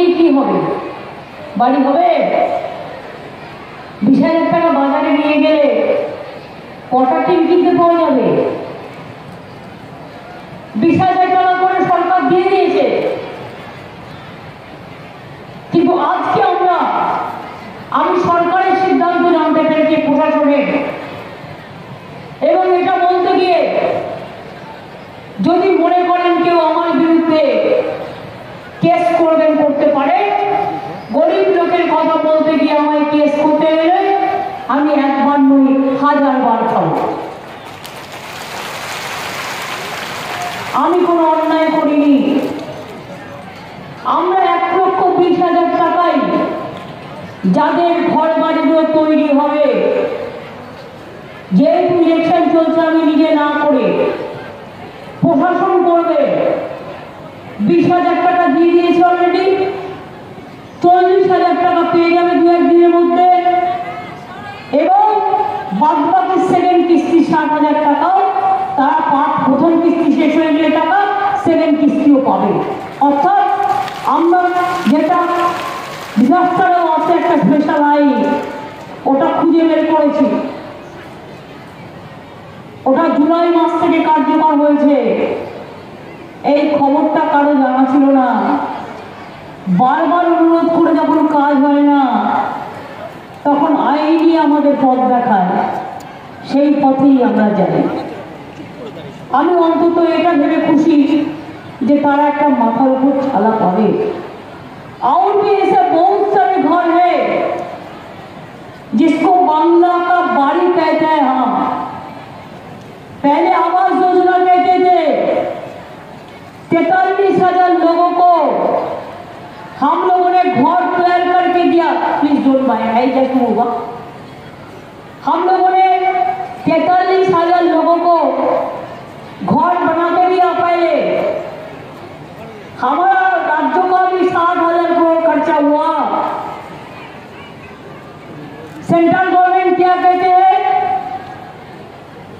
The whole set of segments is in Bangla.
দিয়ে কি হবে? বাড়ি হবে? 20,000 টাকা বাজারে নিয়ে গেলে কটা টিন কিনতে পাওয়া যাবে? 20,000 টাকা করে সরকার দিয়ে দিয়েছে, কিন্তু আজকে আমি সরকারের সিদ্ধান্ত জানতে পেরেছি প্রশাসনের, এবং এটা বলতে গিয়ে যদি মনে করেন কেউ আমার বিরুদ্ধে কেস করবেন, করতে পারে। গরিব লোকের কথা বলতে গিয়ে আমায় কেস করতে গেলে আমি একবার নই 1000 বার খাবো। আমি কোনো অন্যায় করিনি। আমরা 1,20,000 টাকায় যাদের ঘর বাড়িগুলো তৈরি হবে, যেহেতু ইলেকশন চলছে আমি নিজে না করে প্রশাসন করবে, 20,000 টাকা দিয়ে দিয়েছে অলরেডি। 40,000 টাকা পেয়ে যাবে 2-1 দিনের মধ্যে, এবং বাদবাকি সেকেন্ড কিস্তি 60,000 টাকাও তারা প্রথম কিস্তি শেষ হয়ে গেলে টাকা সেকেন্ড কিস্তিও পাবে। অর্থাৎ আমরা যেটা ডিজাস্টারও আছে একটা স্পেশাল আইন, ওটা খুঁজে বের করেছি, ওটা জুলাই মাস থেকে কার্যকর হয়েছে। এই খবরটা কারো জানা ছিল না। বারবার অনুরোধ করে যখন কাজ হয় না, তখন আইনই আমাদের পথ দেখায়, সেই পথেই আমরা যাই। আমি অন্তত এটা ভেবে খুশি যে তারা একটা মাথার উপর ছালা পাবে। और भी ऐसे बहुत सारे घर है जिसको बांग्ला का बाड़ी कहते हैं। हम पहले आवास योजना कहते थे। 43,000 लोगों को हम लोगों ने घर तैयार करके दिया। Please don't mind, I just move. हम लोगों ने 43,000 लोगों को घर बना के दिया। पहले हमारा राज्यों का भी 60,000 करोड़ खर्चा हुआ। सेंट्रल गवर्नमेंट क्या कहते हैं,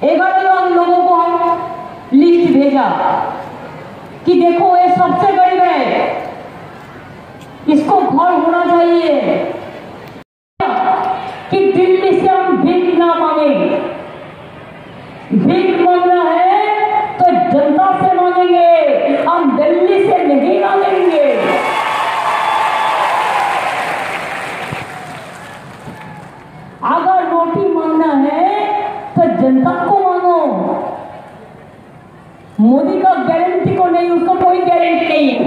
11 लाख लोगों को हम लिस्ट भेजा कि देखो ये सबसे गरीब है, इसको घर होना चाहिए। कि दिल्ली से हम भीख ना मांगे, भीख मांगना है तो जनता से मांगेंगे, हम दिल्ली से नहीं मांगेंगे। अगर रोटी मांगना है तो जनता को मांगो। मोदी का गारंटी को नहीं, उसको कोई गारंटी नहीं है।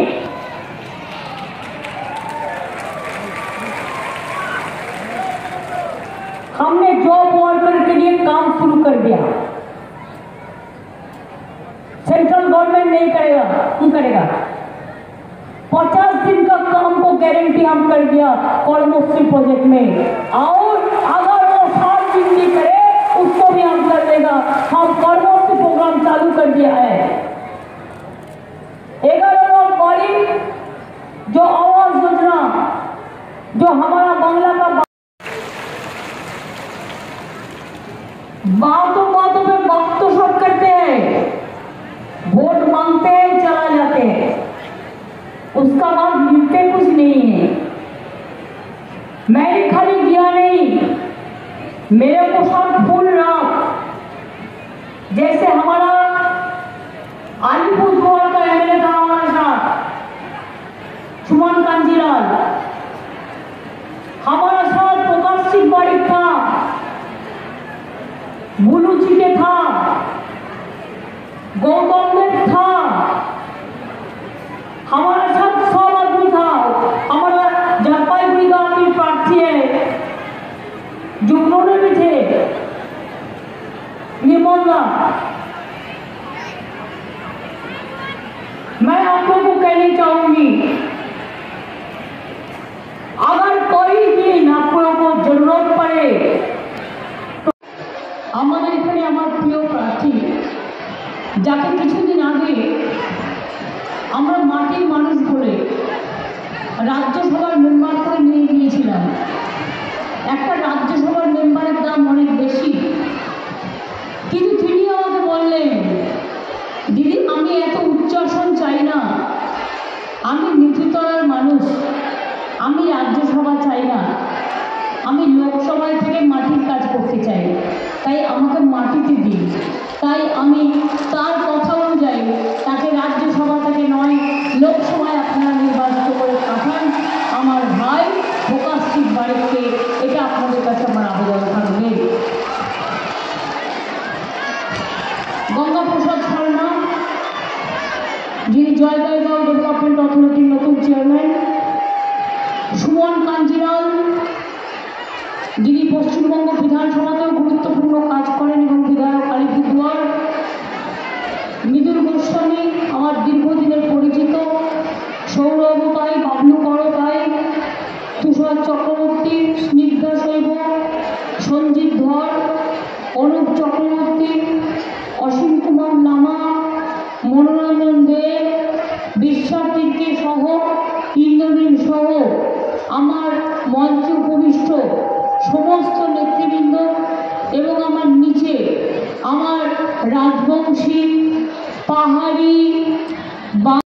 हमने जॉब वर्कर के लिए काम शुरू कर दिया। सेंट्रल गवर्नमेंट नहीं करेगा, हम करेगा। 50 दिन का काम को गारंटी हम कर दिया कर्मश्री प्रोजेक्ट में, और अगर वो 7 दिन भी करे उसको भी हम कर देगा। हम कर्मश्री प्रोग्राम चालू कर दिया है। 11 लाख वाली जो आवास योजना, जो हमारा बांग्ला का बातों पे बात तो सब करते हैं, वोट मांगते हैं, चला जाते हैं, उसका बाद मिलते कुछ नहीं है। मैंने खाली किया नहीं, मेरे को सब फूल रहा। जैसे हमारा अलीपुरद्वार का एमएलए था हमारे साथ, सुमन कांजीलाल, हमारा साथ प्रकाश सिंह बाड़ी था, बुलू जी के था, गौतम देव था, हमारे साथ सब आदमी था। हमारा जलपाईगुड़ी का आदमी प्रार्थी है, जुगनू भी थे, निर्मला। मैं आप लोगों को कहना चाहूंगी, अगर कोई भी आपको जरूरत पड़े तो हमारे এখানে আমার প্রিয় প্রার্থী, যাকে কিছুদিন আগে আমরা মাটির মানুষ বলে রাজ্যসভার মেম্বার করে নিয়ে গিয়েছিলাম। একটা রাজ্যসভার মেম্বারের দাম অনেক বেশি, কিন্তু তিনি আমাকে বললেন, দিদি আমি এত উচ্চ আসন চাই না, আমি নিচুতলার মানুষ, চেয়ারম্যান সুমন কাঞ্জিলাল, যিনি পশ্চিমবঙ্গ বিধানসভাতেও গুরুত্বপূর্ণ কাজ করেন এবং বিধায়ক আলিপুরদুয়ার, মৃদুল গোস্বামী আমার দীর্ঘদিনের পরিচিত, সৌরভ তাই, বাবলু করো তাই, তুষার চক্রবর্তী, স্নিগ্ধা শৈব, সঞ্জিত ধর, অনুপ চক্রবর্তী, অসীম কুমার লামা, মনোরঞ্জন দে, বিশ্বার্থীকে সহ, ইন্দ্রনীল সহ আমার মঞ্চে উপবিষ্ট সমস্ত নেতৃবৃন্দ এবং আমার নিচে আমার রাজবংশী, পাহাড়ি,